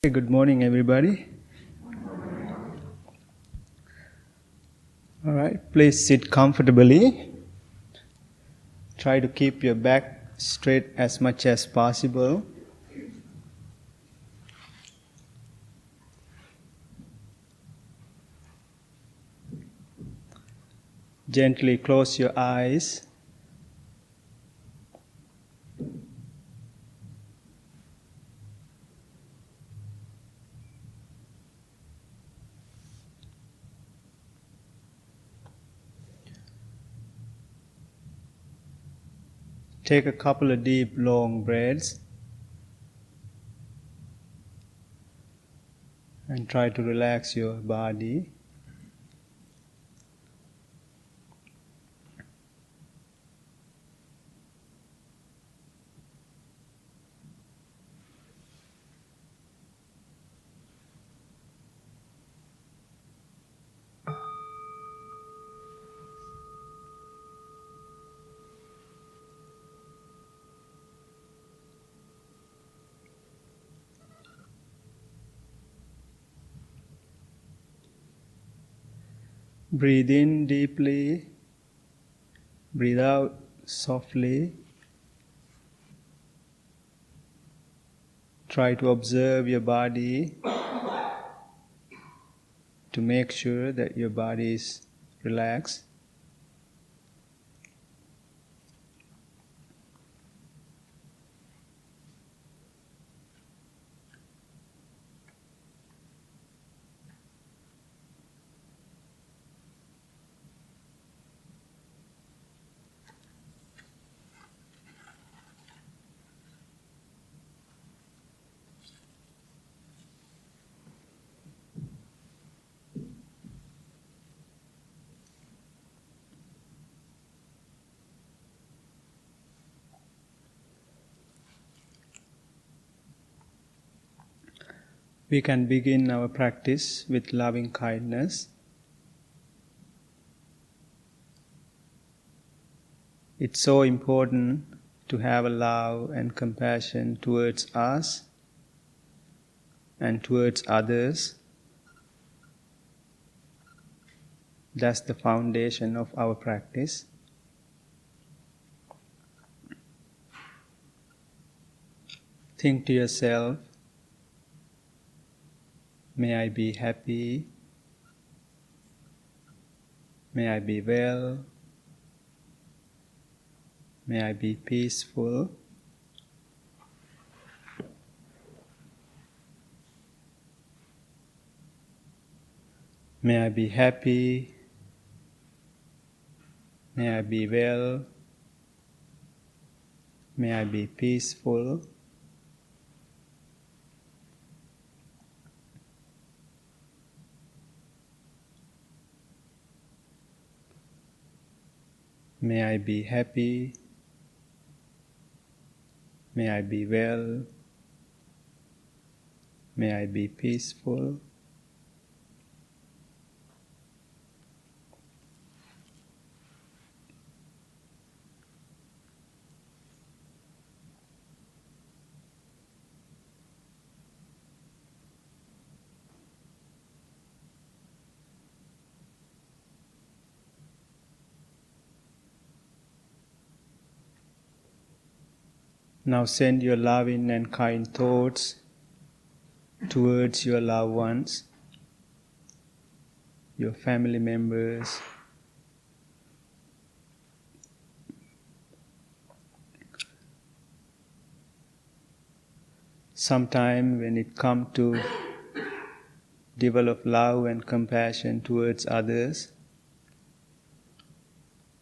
Hey, good morning, everybody. All right, please sit comfortably. Try to keep your back straight as much as possible. Gently close your eyes. Take a couple of deep, long breaths and try to relax your body. Breathe in deeply. Breathe out softly. Try to observe your body to make sure that your body is relaxed. We can begin our practice with loving kindness. It's so important to have a love and compassion towards us and towards others. That's the foundation of our practice. Think to yourself, may I be happy, may I be well, may I be peaceful, may I be happy, may I be well, may I be peaceful. May I be happy, may I be well, may I be peaceful. Now send your loving and kind thoughts towards your loved ones, your family members. Sometimes when it comes to develop love and compassion towards others,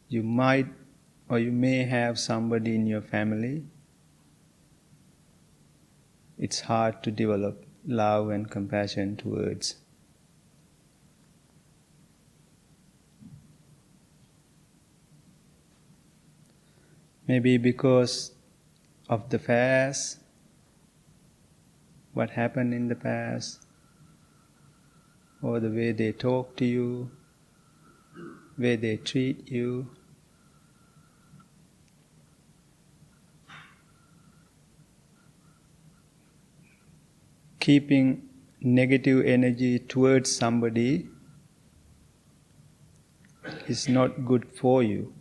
you might or you may have somebody in your family. It's hard to develop love and compassion towards. Maybe because of the past, what happened in the past, or the way they talk to you, way they treat you. keeping negative energy towards somebody is not good for you.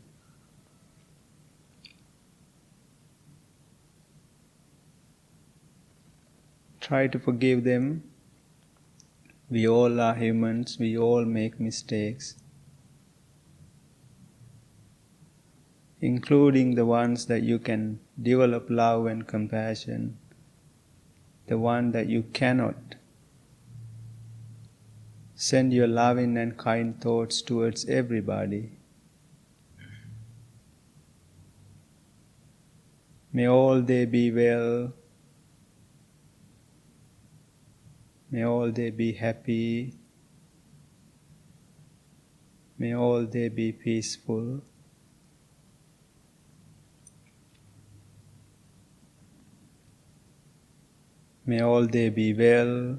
Try to forgive them. We all are humans, we all make mistakes, including the ones that you can develop love and compassion, the one that you cannot. Send your loving and kind thoughts towards everybody. May all they be well. May all they be happy. May all they be peaceful. May all they be well.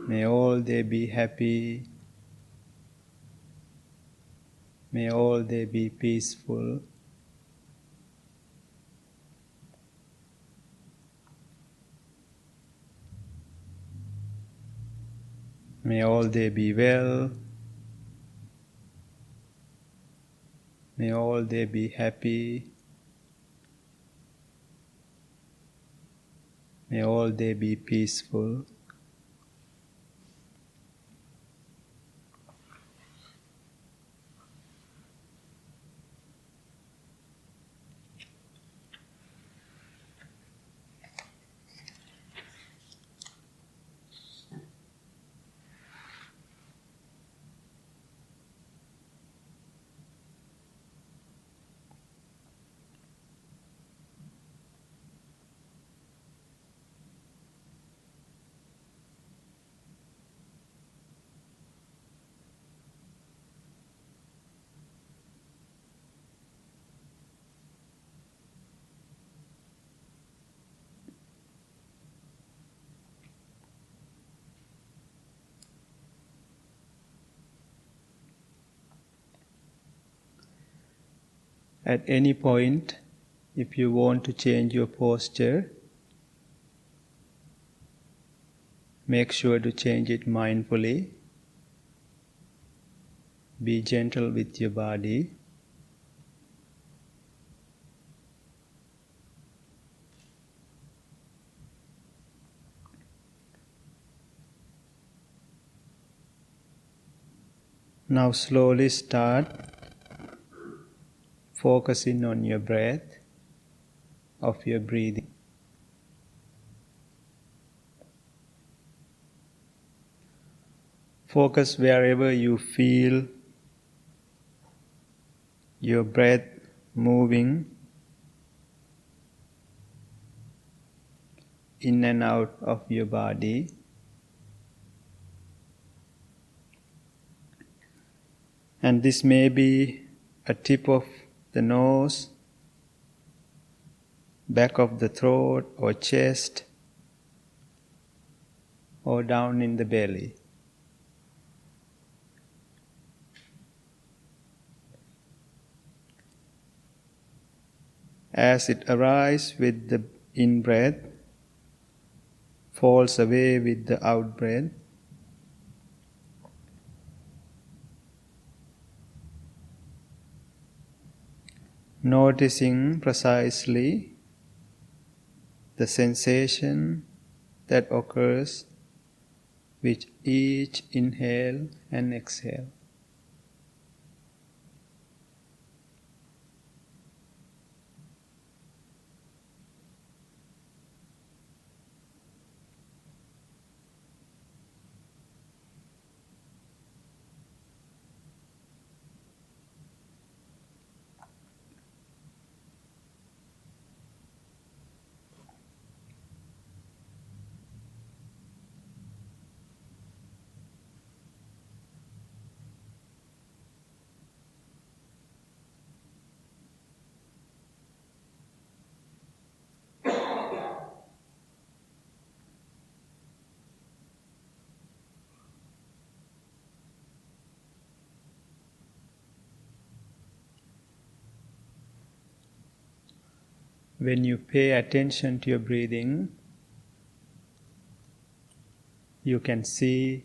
May all they be happy. May all they be peaceful. May all they be well. May all they be happy. May all they be peaceful. At any point, if you want to change your posture, make sure to change it mindfully. Be gentle with your body. Now slowly start focusing on your breath, of your breathing. Focus wherever you feel your breath moving in and out of your body. And this may be a tip of the nose, back of the throat or chest, or down in the belly. As it arises with the in-breath, falls away with the out-breath. Noticing precisely the sensation that occurs with each inhale and exhale. When you pay attention to your breathing, you can see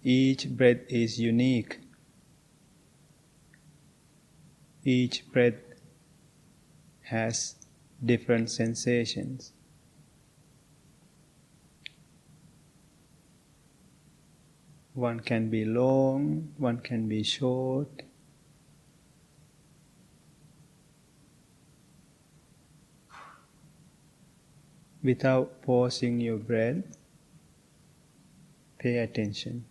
each breath is unique. Each breath has different sensations. One can be long, one can be short. Without pausing your breath, pay attention.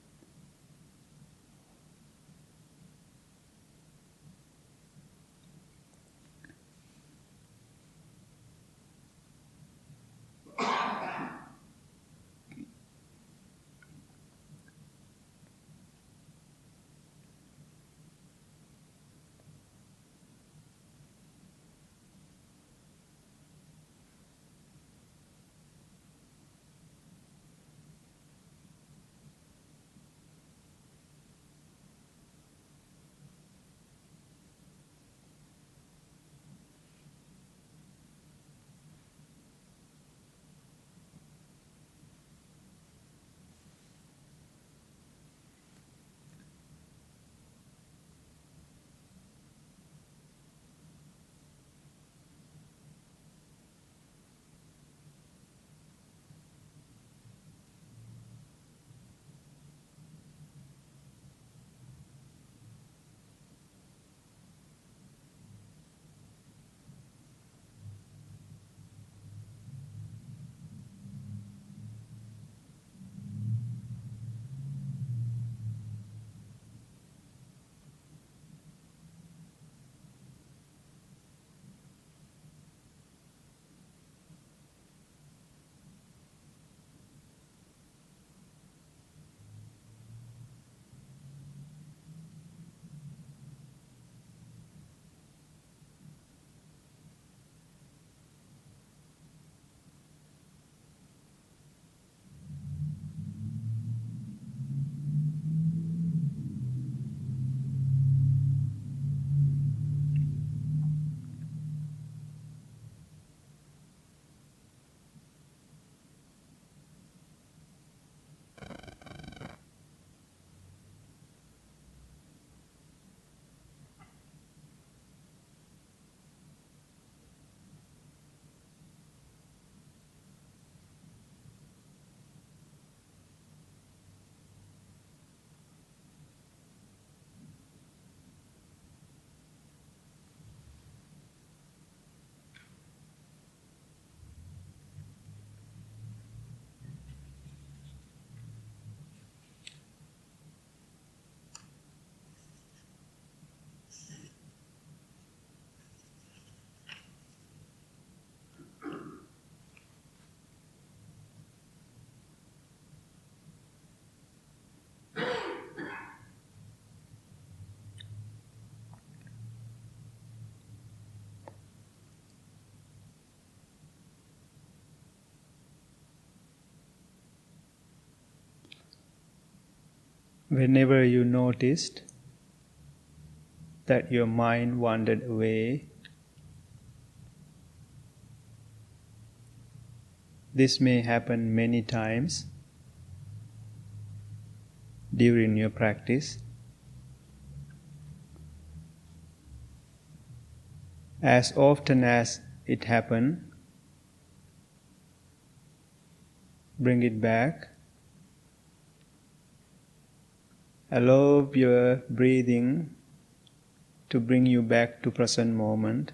Whenever you noticed that your mind wandered away, this may happen many times during your practice. As often as it happens, bring it back. Allow your breathing to bring you back to present moment.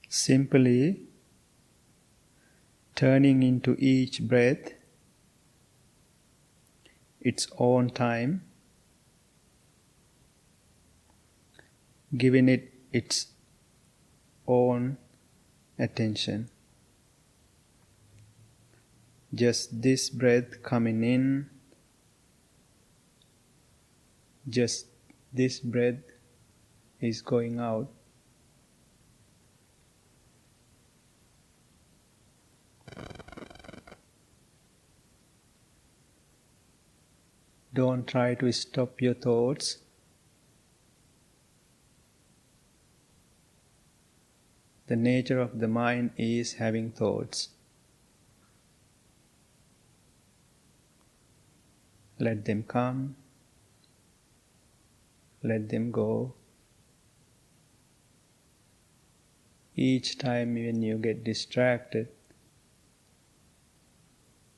Simply turning into each breath its own time, giving it its own attention. Just this breath coming in, just this breath is going out. Don't try to stop your thoughts. The nature of the mind is having thoughts. Let them come, let them go. Each time when you get distracted,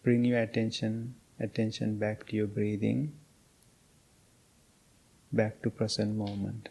bring your attention back to your breathing, back to present moment.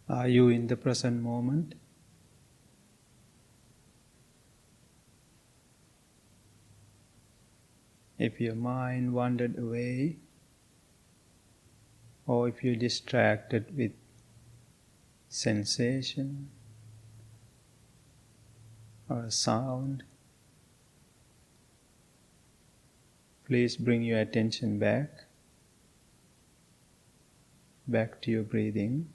Are you in the present moment? If your mind wandered away, or if you're distracted with sensation or a sound, please bring your attention back to your breathing.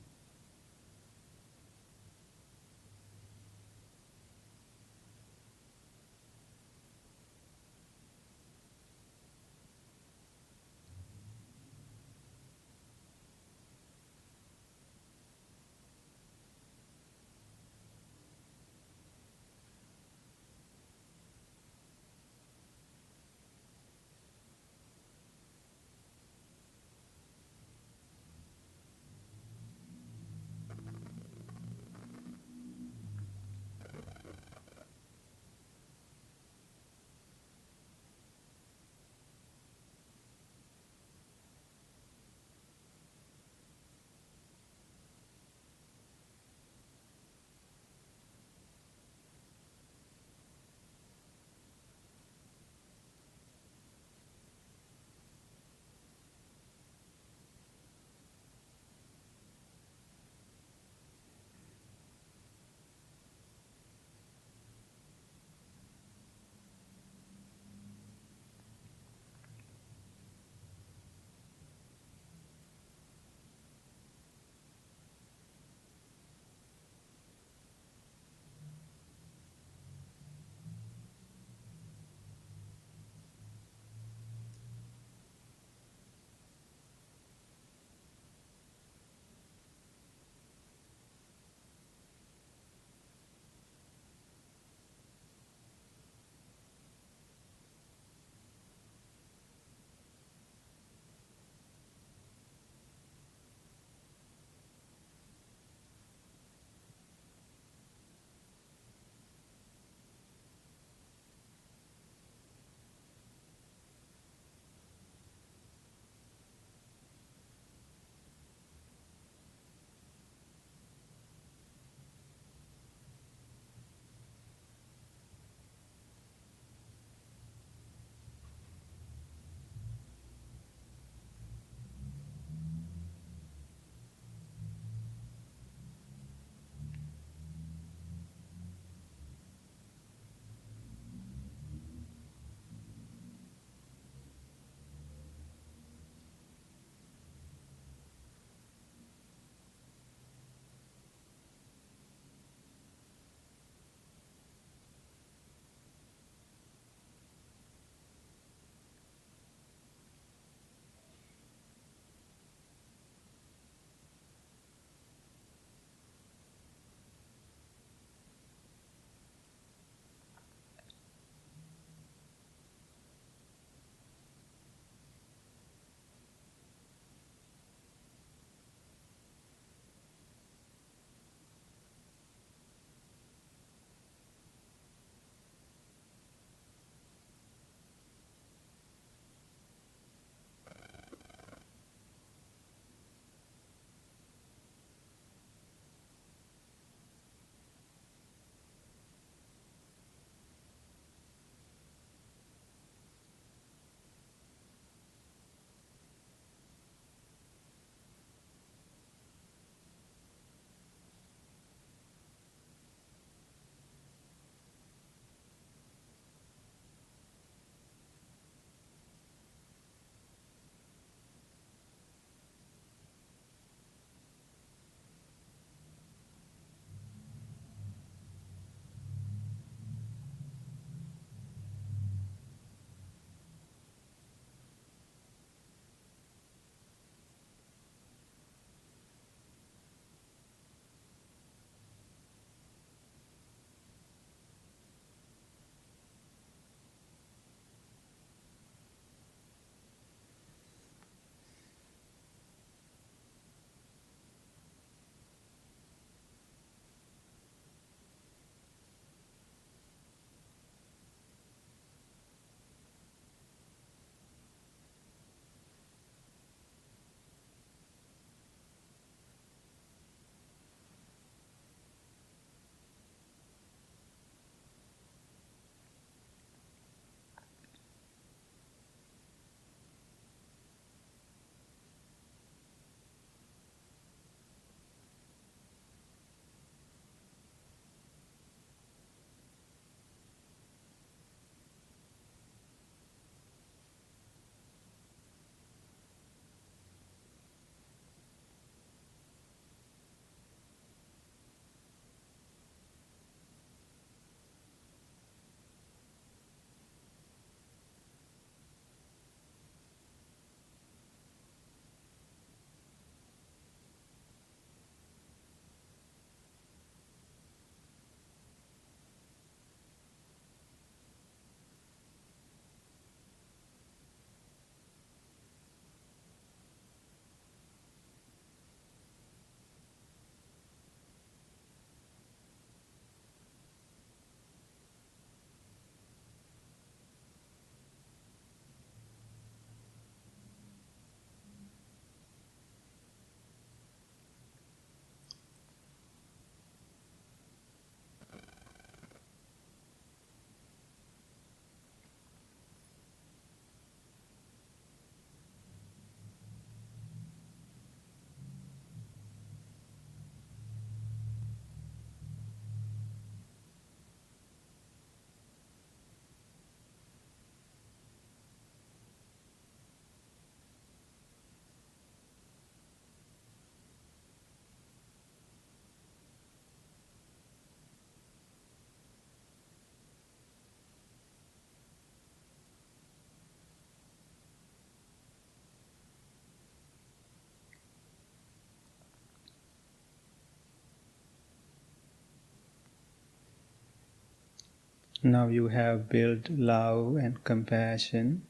Now you have built love and compassion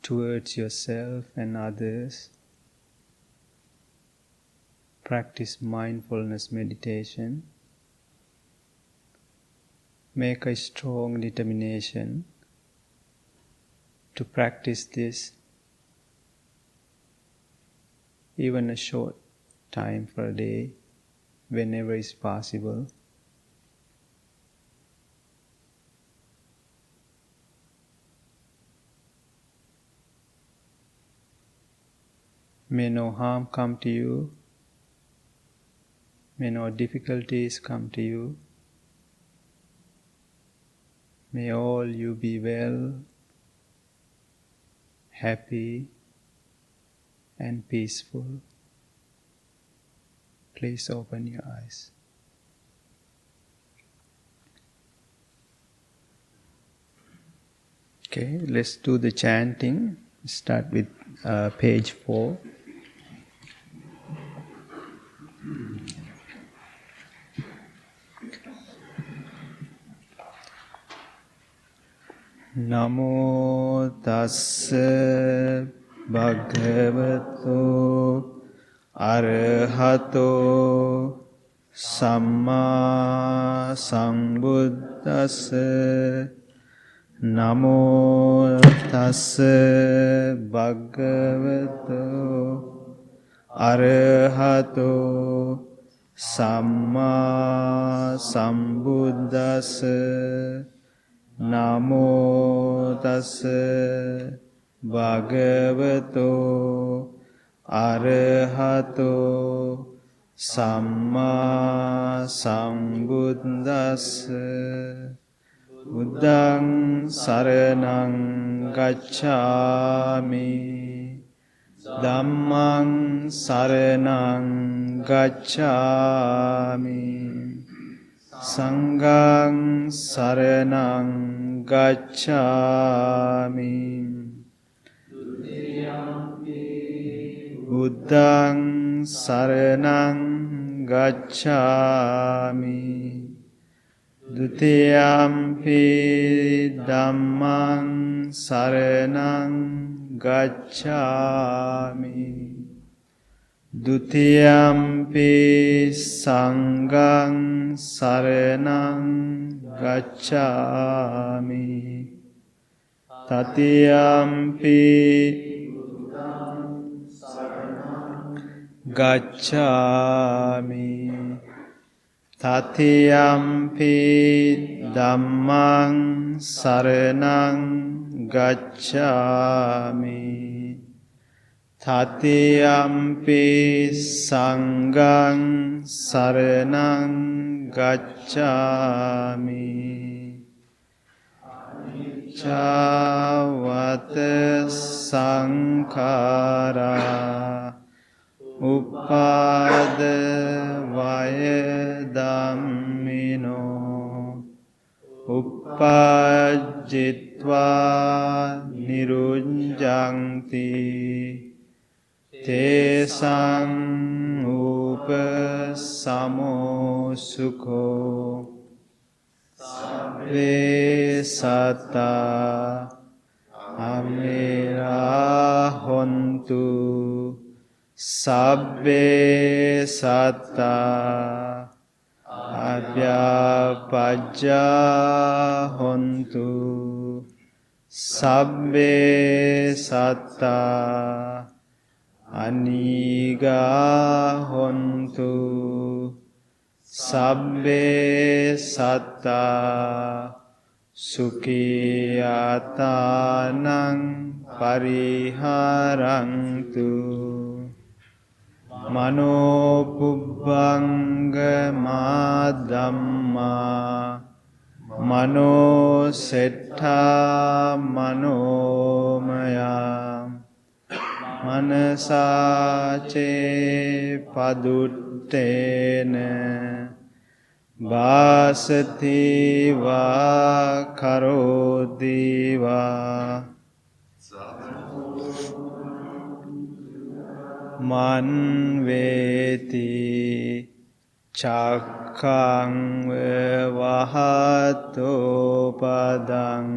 towards yourself and others. Practice mindfulness meditation. Make a strong determination to practice this even a short time for a day, whenever is possible. May no harm come to you. May no difficulties come to you. May all you be well, happy, and peaceful. Please open your eyes. Okay, let's do the chanting. Start with page 4. Namo tassa bhagavato arahato samma sambuddhassa. Namo tassa bhagavato arahato samma sambuddhassa. Namo tassa bhagavato arahato samma sambuddhassa. Buddhaṃ saranang gacchāmi. Dhammaṃ saranang gacchāmi. Sanghaṃ saranang gacchāmi. Buddhaṃ saranang gacchāmi. Dutiyampi Dhammaṃ saranang gacchāmi. Dutiyampi Sanghaṃ saranang gacchāmi. Tatiyampi gacchāmi. Tatiyampi Dhammaṃ saranang gacchāmi. Tatiyampi Sanghaṃ saranang gacchāmi. Anicca sankhara uppada vaya dhammino. Uppajjitva nirujjanti. Tesang upasamo sukho. Sabbe satta amera hontu. Sabbe satta abhyapajja hontu. Sabbe satta aniga hontu. Sabbe satta sukhiyatanang pariharantu. Mano pubbangama dhamma. Mano settha manomaya. Manasace paduttena. Vasati va karoti va. Man veti Chakkhang vahato padang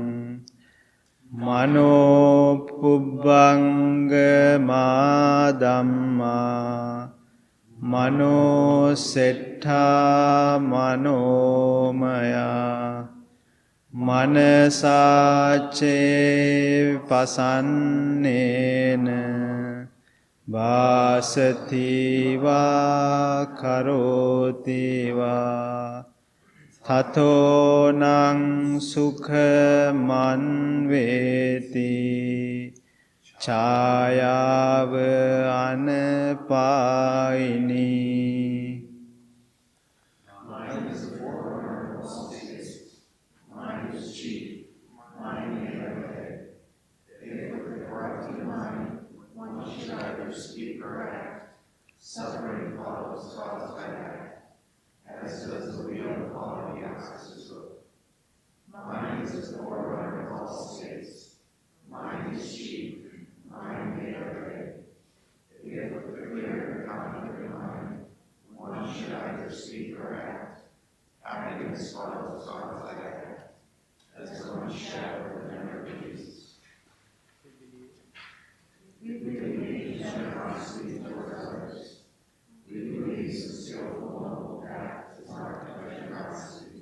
Mano pubbangama dhamma Mano settha manomaya Manasache pasannena Vasati va karoti va Tato nang sukha manveti Chayava anapaini. Mind is the forerunner of all states. Mind is chief. Mind may have head. If with the corrupting mind, one should either speak or act, suffering follows caused by act, as does the wheel follow the axis hook. Mind is the forerunner of all states. Mind is chief. Mind may have head. If with the clear and confident mind, one should either speak or act, happiness follows caused by act, as one shadow that never leaves. We believe in generosity towards others. We believe sincere noble act is marked by generosity.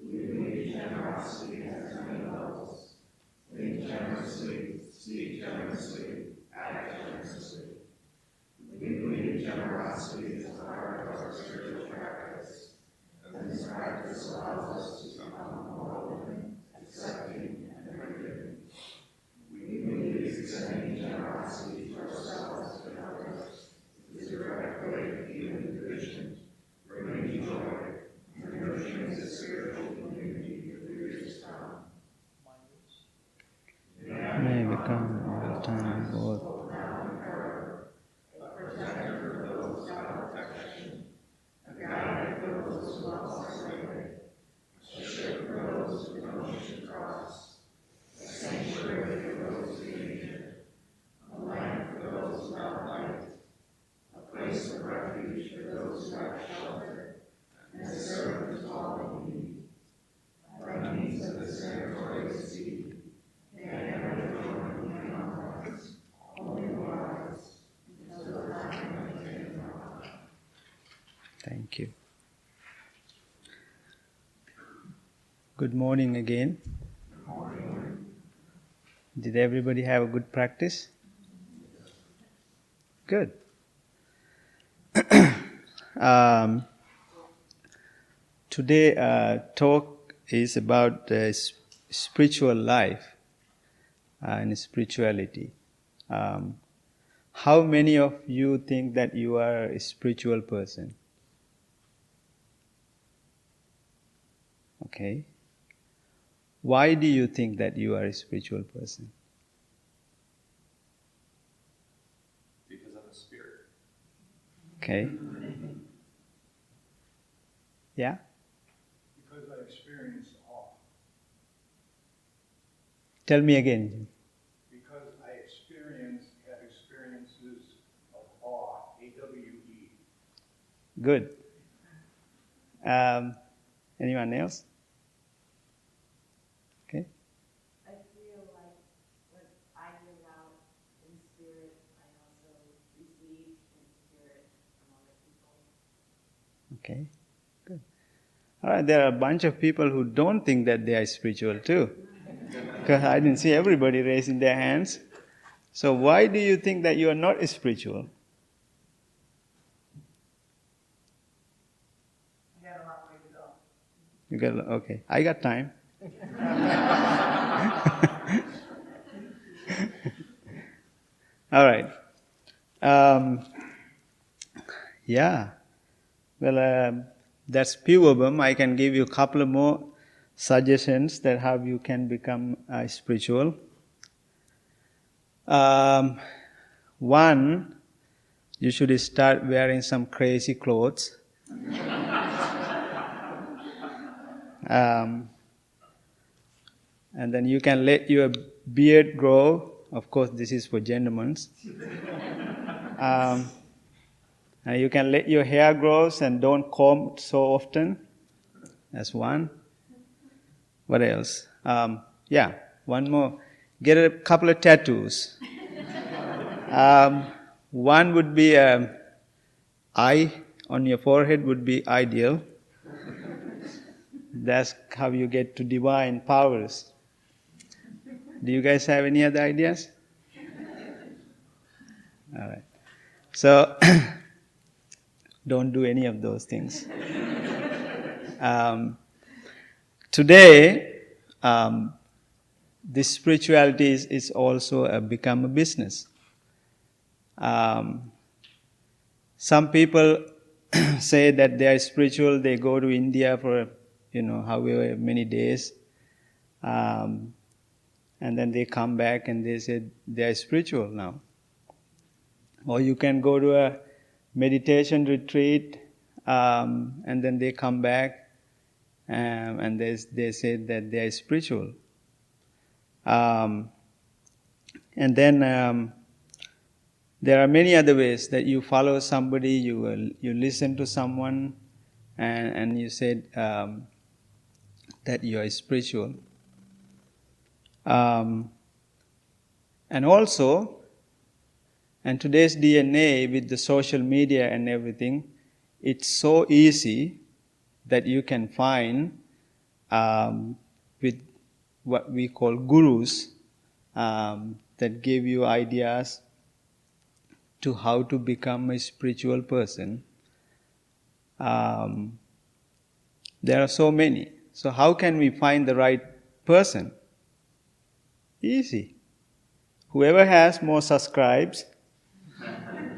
We believe generosity has many levels. Think generously, speak generously, act generously. We believe generosity is the heart of our spiritual practice, and this practice allows us to become more open, accepting, and forgiving. We believe extending generosity to ourselves and others is a direct way of healing division, bringing joy, and nourishing the spiritual community for the years to come. May become all time both. Now and forever, a protector of those without protection, a guide for those who lost their way, a ship for those who no should cross, a sanctuary for those in danger, a lamp for those without light, a place of refuge for those who lack shelter, and a servant to all in need. By means of this meritorious deed, may I never join in my own hearts, only wise, until the time I attain God. Thank you. Good morning again. Did everybody have a good practice? Good. Today talk is about spiritual life and spirituality. How many of you think that you are a spiritual person? Okay. Why do you think that you are a spiritual person? Because I'm a spirit. Okay. Yeah? Because I experience awe. Tell me again. Because I have experiences of awe, A-W-E. Good. Anyone else? Okay. I feel like when I give out in spirit, I also receive in spirit from other people. Okay. Good. All right. There are a bunch of people who don't think that they are spiritual too. Because I didn't see everybody raising their hands. So why do you think that you are not spiritual? I got a long way to go. You got okay. I got time. All right. Yeah. Well, that's few of them. I can give you a couple of more suggestions that how you can become spiritual. One, you should start wearing some crazy clothes. And then you can let your beard grow. Of course, this is for gentlemen. You can let your hair grow and don't comb so often. That's one. What else? One more. Get a couple of tattoos. One would be eye on your forehead would be ideal. That's how you get to divine powers. Do you guys have any other ideas? All right. So, don't do any of those things. Today, this spirituality is also become a business. Some people say that they are spiritual. They go to India for however many days, and then they come back and they say they are spiritual now. Or you can go to a meditation retreat, and then they come back, and they say that they are spiritual. And then there are many other ways that you follow somebody, you listen to someone, and you said that you are spiritual. And also, and today's DNA with the social media and everything, it's so easy that you can find with what we call gurus that give you ideas to how to become a spiritual person. There are so many. So how can we find the right person? Easy. Whoever has more subscribes,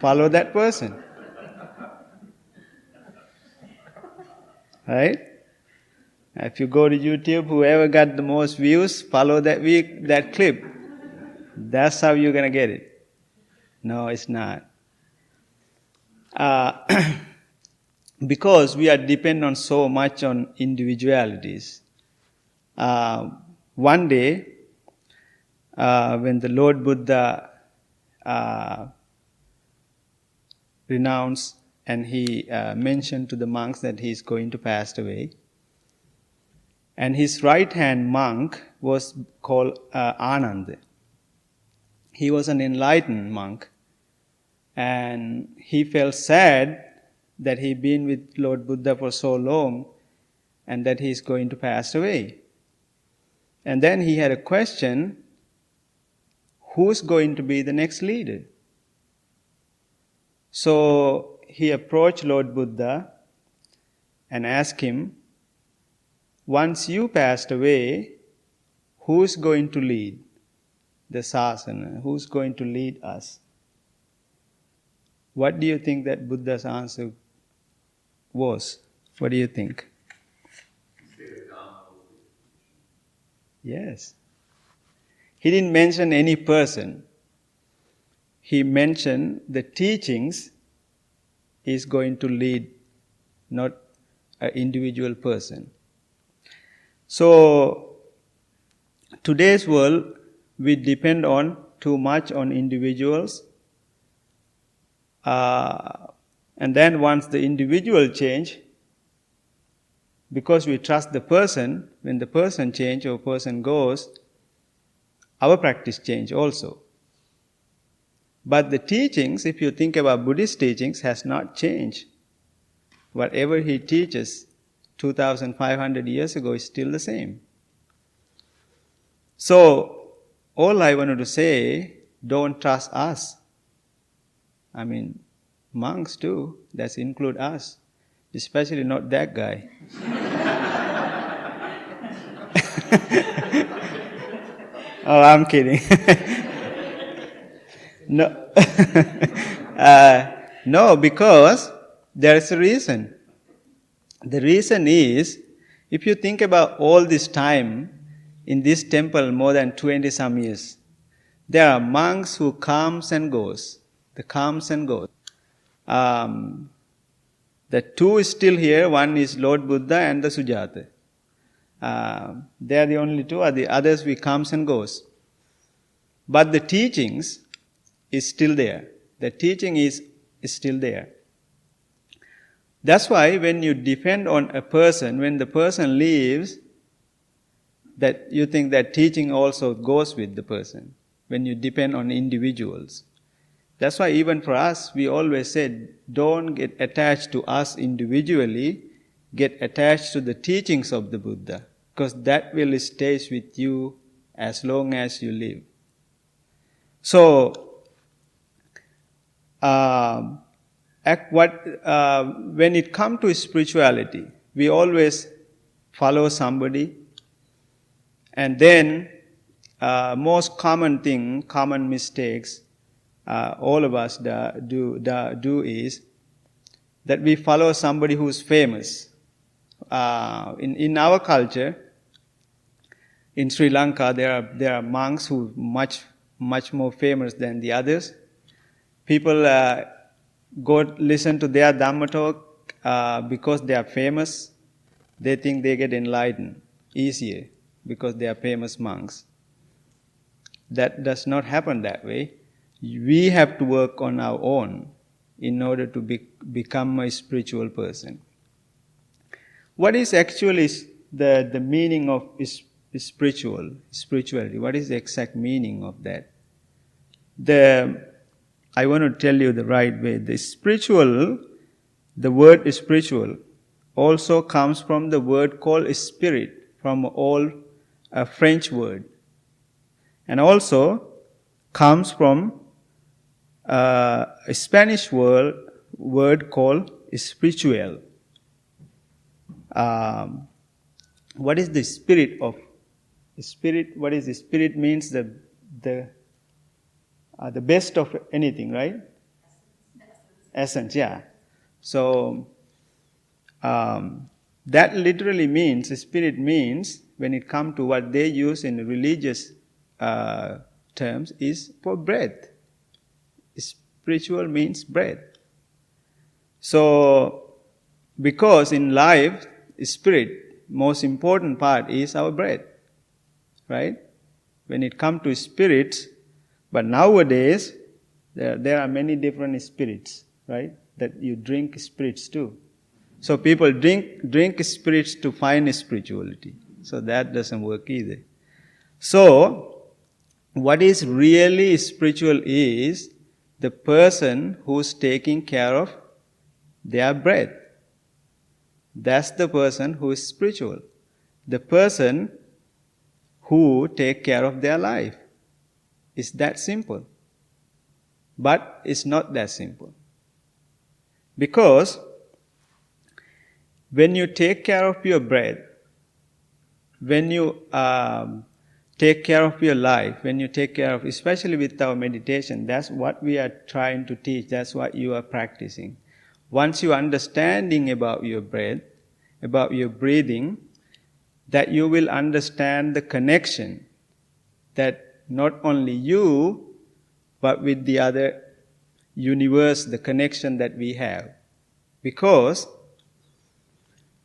follow that person. Right? If you go to YouTube, whoever got the most views, follow that clip. That's how you're going to get it. No, it's not. Because we are dependent so much on individualities. One day, when the Lord Buddha renounced and he mentioned to the monks that he is going to pass away, and his right-hand monk was called Ananda. He was an enlightened monk, and he felt sad that he'd been with Lord Buddha for so long and that he's going to pass away. And then he had a question, who's going to be the next leader? So he approached Lord Buddha and asked him, once you passed away, who's going to lead the sasana? Who's going to lead us? What do you think that Buddha's answer was? What do you think? Yes. He didn't mention any person. He mentioned the teachings is going to lead, not an individual person. So, today's world, we depend on too much on individuals. And then once the individual change, because we trust the person, when the person change or person goes, our practice change also. But the teachings, if you think about Buddhist teachings, has not changed. Whatever he teaches 2,500 years ago is still the same. So, all I wanted to say, don't trust us. I mean, monks too, that include us. Especially not that guy. Oh, I'm kidding. No, no, because there is a reason. The reason is, if you think about all this time in this temple, more than 20 some years, there are monks who comes and goes. The comes and goes. The two is still here. One is Lord Buddha and the Sujata. They are the only two. The others we comes and goes. But the teachings is still there. The teaching is still there. That's why when you depend on a person, when the person leaves, that you think that teaching also goes with the person, when you depend on individuals. That's why even for us, we always said, don't get attached to us individually, get attached to the teachings of the Buddha, because that will stay with you as long as you live. So, when it comes to spirituality, we always follow somebody, and then most common mistakes all of us do is that we follow somebody who's famous. In our culture, in Sri Lanka, there are monks who much more famous than the others. People go listen to their Dhamma talk because they are famous. They think they get enlightened easier because they are famous monks. That does not happen that way. We have to work on our own in order to become a spiritual person. What is actually the meaning of spirituality? What is the exact meaning of that? I want to tell you the right way. The word spiritual also comes from the word called spirit, from a French word, and also comes from a Spanish word called spiritual. What is the spirit of spirit? What is the spirit? Means the best of anything, right? Essence, yeah. So that literally means, spirit means, when it comes to what they use in religious terms, is for breath. Spiritual means breath. So, because in life, spirit, most important part is our breath, right? When it comes to spirits, but nowadays, there are many different spirits, right? That you drink spirits too. So people drink spirits to find spirituality. So that doesn't work either. So, what is really spiritual is the person who's taking care of their breath. That's the person who is spiritual. The person who take care of their life. It's that simple. But it's not that simple. Because when you take care of your breath, when you take care of your life, when you take care of, especially with our meditation, that's what we are trying to teach, that's what you are practicing. Once you are understanding about your breath, about your breathing, that you will understand the connection that not only you, but with the other universe, the connection that we have. Because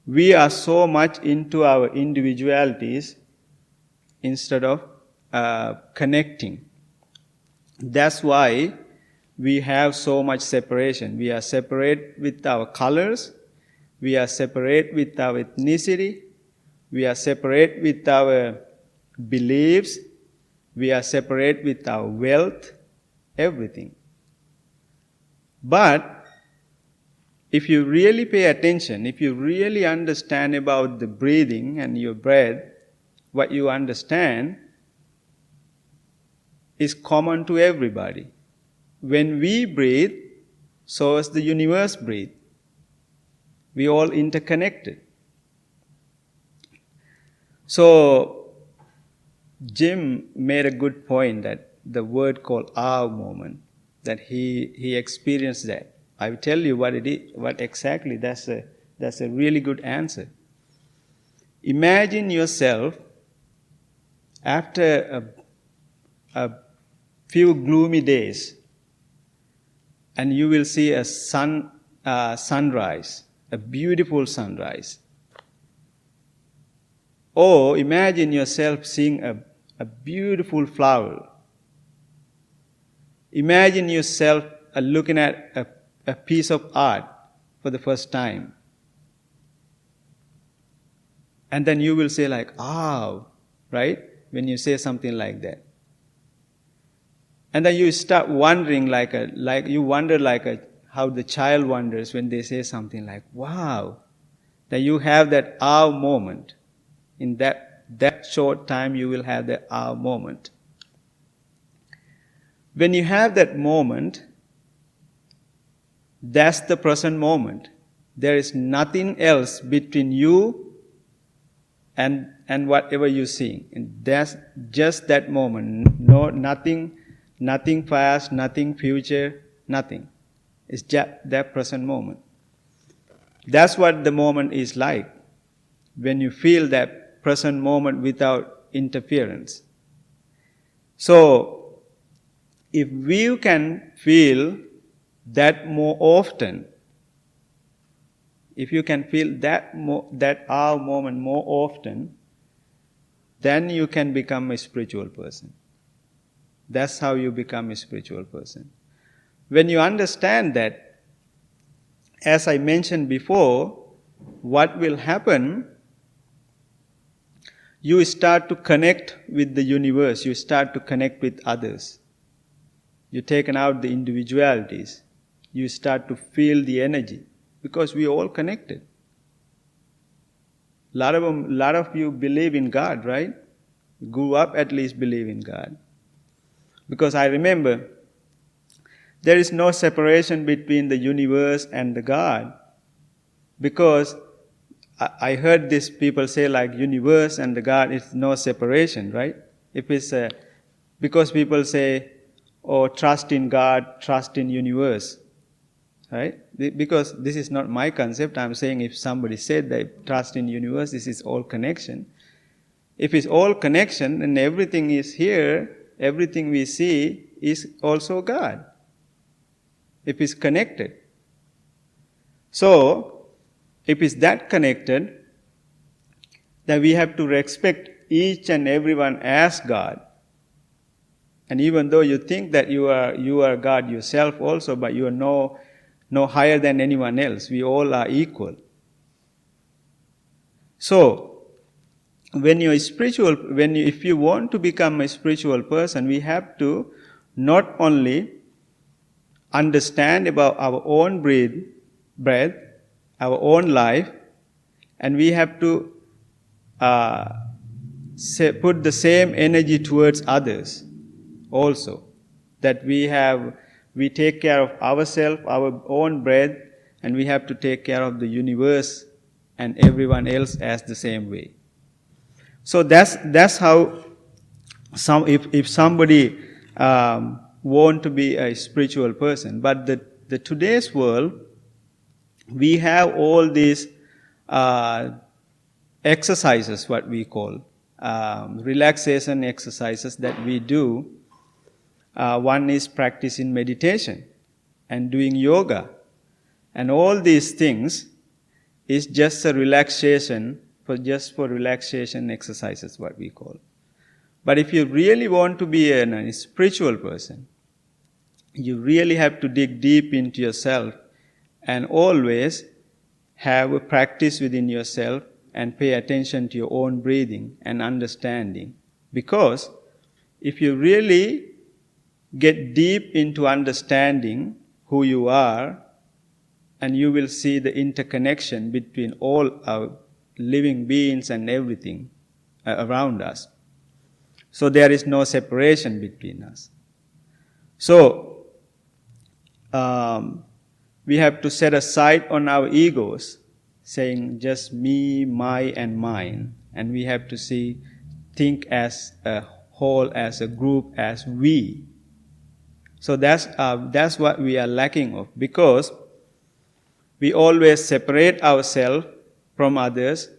we are so much into our individualities instead of connecting. That's why we have so much separation. We are separate with our colors. We are separate with our ethnicity. We are separate with our beliefs. We are separate with our wealth, everything. But if you really pay attention, if you really understand about the breathing and your breath, what you understand is common to everybody. When we breathe, so as the universe breathes. We all interconnected. So, Jim made a good point that the word called "our" moment, that he experienced that. I will tell you what it is, what exactly. That's a really good answer. Imagine yourself after a few gloomy days, and you will see a sunrise, a beautiful sunrise. Or imagine yourself seeing a beautiful flower. Imagine yourself looking at a piece of art for the first time. And then you will say like, right? When you say something like that. And then you start wondering how the child wonders when they say something like, wow. That you have that moment. In that short time you will have that moment. When you have that moment, that's the present moment. There is nothing else between you and whatever you're seeing. And that's just that moment. No, nothing past, nothing future, nothing. It's just that present moment. That's what the moment is like. When you feel that present moment without interference. So, if we can feel that more often, if you can feel that our moment more often, then you can become a spiritual person. That's how you become a spiritual person. When you understand that, as I mentioned before, what will happen, you start to connect with the universe, you start to connect with others. You taken out the individualities. You start to feel the energy because we are all connected. A lot of you believe in God, right? You grew up at least believe in God. Because I remember there is no separation between the universe and the God. Because I heard these people say like universe and the God is no separation, right? If it's because people say, oh, trust in God, trust in universe, right? Because this is not my concept. I'm saying if somebody said that trust in universe, this is all connection. If it's all connection, then everything is here, everything we see is also God. If it's connected. So, if it's that connected, then we have to respect each and everyone as God. And even though you think that you are God yourself also, but you are no higher than anyone else. We all are equal. So, if you want to become a spiritual person, we have to not only understand about our own breath, our own life, and we have to put the same energy towards others also. That we take care of ourselves, our own breath, and we have to take care of the universe and everyone else as the same way. So that's how if somebody want to be a spiritual person, but the today's world, we have all these exercises, what we call relaxation exercises that we do. One is practicing meditation and doing yoga. And all these things is just a relaxation, for relaxation exercises, what we call. But if you really want to be a spiritual person, you really have to dig deep into yourself and always have a practice within yourself and pay attention to your own breathing and understanding. Because if you really get deep into understanding who you are, and you will see the interconnection between all our living beings and everything around us. So there is no separation between us. So we have to set aside on our egos, saying just me, my, and mine, and we have to think as a whole, as a group, as we. So that's what we are lacking of, because we always separate ourselves from others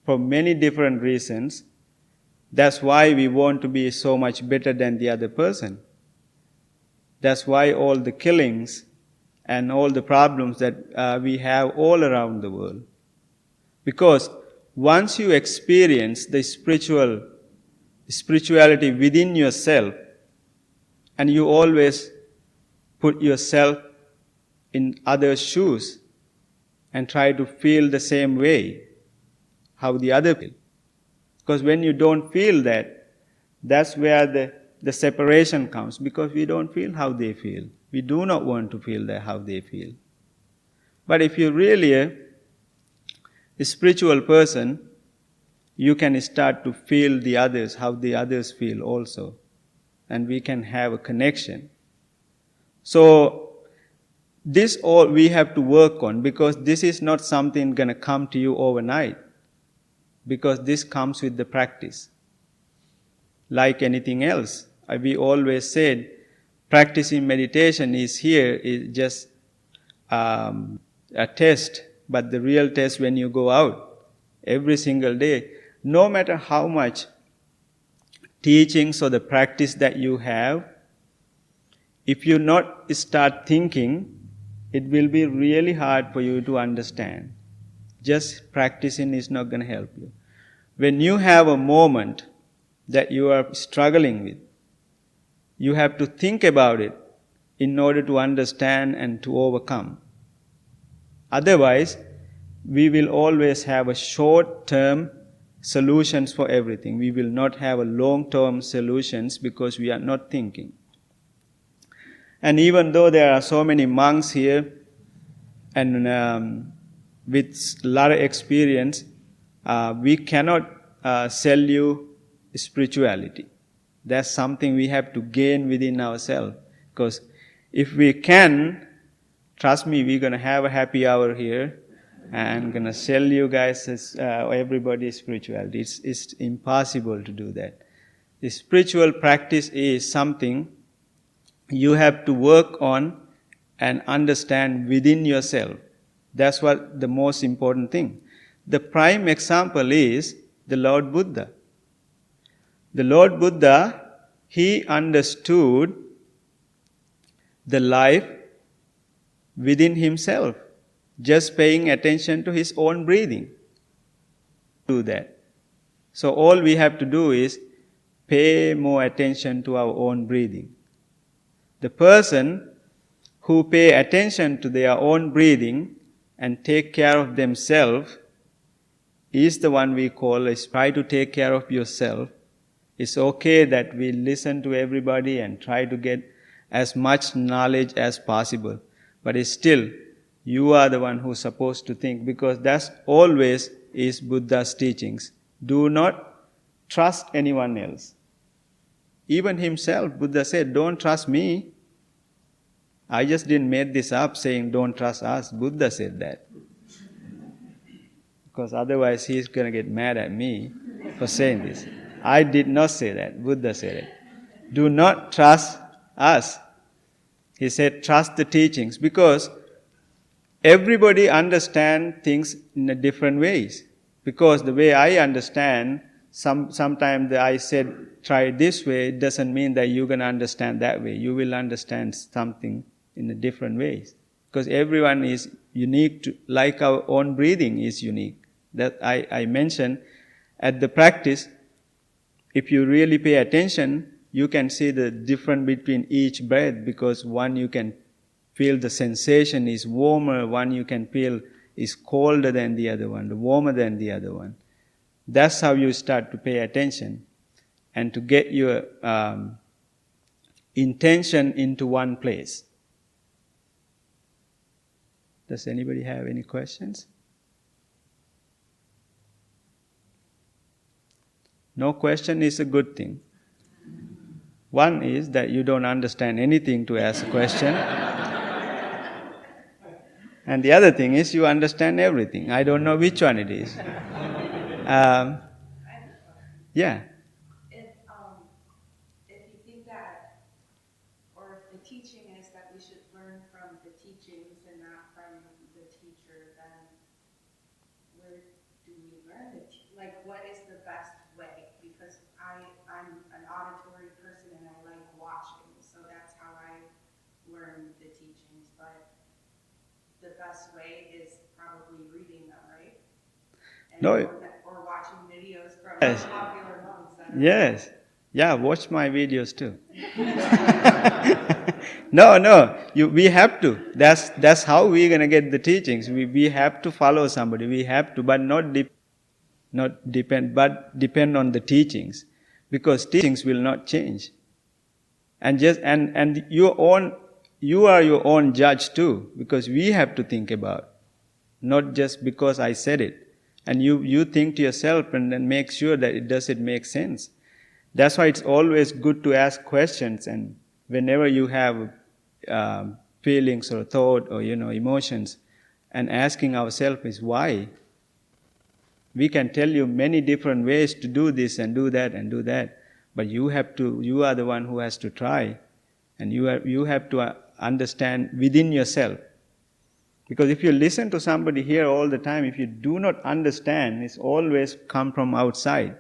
for many different reasons. That's why we want to be so much better than the other person. That's why all the killings and all the problems that we have all around the world. Because once you experience the spirituality within yourself, and you always put yourself in others' shoes, and try to feel the same way how the other feel. Because when you don't feel that, that's where the separation comes, because we don't feel how they feel. We do not want to feel that how they feel. But if you're really a spiritual person, you can start to feel the others, how the others feel also. And we can have a connection. So, this all we have to work on, because this is not something going to come to you overnight. Because this comes with the practice. Like anything else. We always said, practicing meditation is just a test. But the real test when you go out, every single day, no matter how much teachings or the practice that you have, if you not start thinking, it will be really hard for you to understand. Just practicing is not going to help you. When you have a moment that you are struggling with, you have to think about it in order to understand and to overcome. Otherwise, we will always have a short-term solutions for everything. We will not have a long-term solutions because we are not thinking. And even though there are so many monks here and with a lot of experience, we cannot sell you spirituality. That's something we have to gain within ourselves. Because if we can, trust me, we're going to have a happy hour here and going to sell you guys everybody's spirituality. It's impossible to do that. The spiritual practice is something you have to work on and understand within yourself. That's what the most important thing. The prime example is the Lord Buddha. The Lord Buddha, he understood the life within himself, just paying attention to his own breathing. Do that. So all we have to do is pay more attention to our own breathing. The person who pay attention to their own breathing and take care of themselves is the one we call is try to take care of yourself. It's okay that we listen to everybody and try to get as much knowledge as possible. But it's still, you are the one who's supposed to think, because that's always is Buddha's teachings. Do not trust anyone else. Even himself, Buddha said, don't trust me. I just didn't make this up saying don't trust us. Buddha said that. Because otherwise he's going to get mad at me for saying this. I did not say that. Buddha said it. Do not trust us. He said trust the teachings, because everybody understands things in a different ways. Because the way I understand, sometimes I said try this way, it doesn't mean that you're going to understand that way. You will understand something in a different ways. Because everyone is unique, like our own breathing is unique. That I mentioned at the practice, if you really pay attention, you can see the difference between each breath, because one you can feel the sensation is warmer, one you can feel is colder than the other one, warmer than the other one. That's how you start to pay attention and to get your intention into one place. Does anybody have any questions? No question is a good thing. One is that you don't understand anything to ask a question. And the other thing is you understand everything. I don't know which one it is. Yeah. If you think that, or if the teaching is that we should learn from the teachings and not from the teacher, then where do we learn it? Like, what is the best way? Because I'm an auditory person and I like watching, so that's how I learn the teachings. But the best way is probably reading them, right? And No. Or watching videos from Yes. popular monks. Yes. Yeah, watch my videos too. No. We have to. That's how we're going to get the teachings. We have to follow somebody. We have to, but not depend on the teachings, because teachings will not change. And you are your own judge too, because we have to think about, not just because I said it. And you think to yourself and then make sure that does it make sense. That's why it's always good to ask questions, and whenever you have feelings or thought or emotions, and asking ourselves is why. We can tell you many different ways to do this and do that, but you are the one who has to try, and you have to understand within yourself. Because if you listen to somebody here all the time, if you do not understand, it's always come from outside.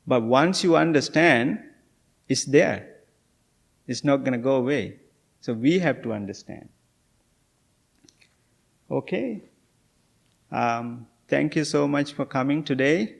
But once you understand, it's there. It's not going to go away. So we have to understand. Okay. Thank you so much for coming today.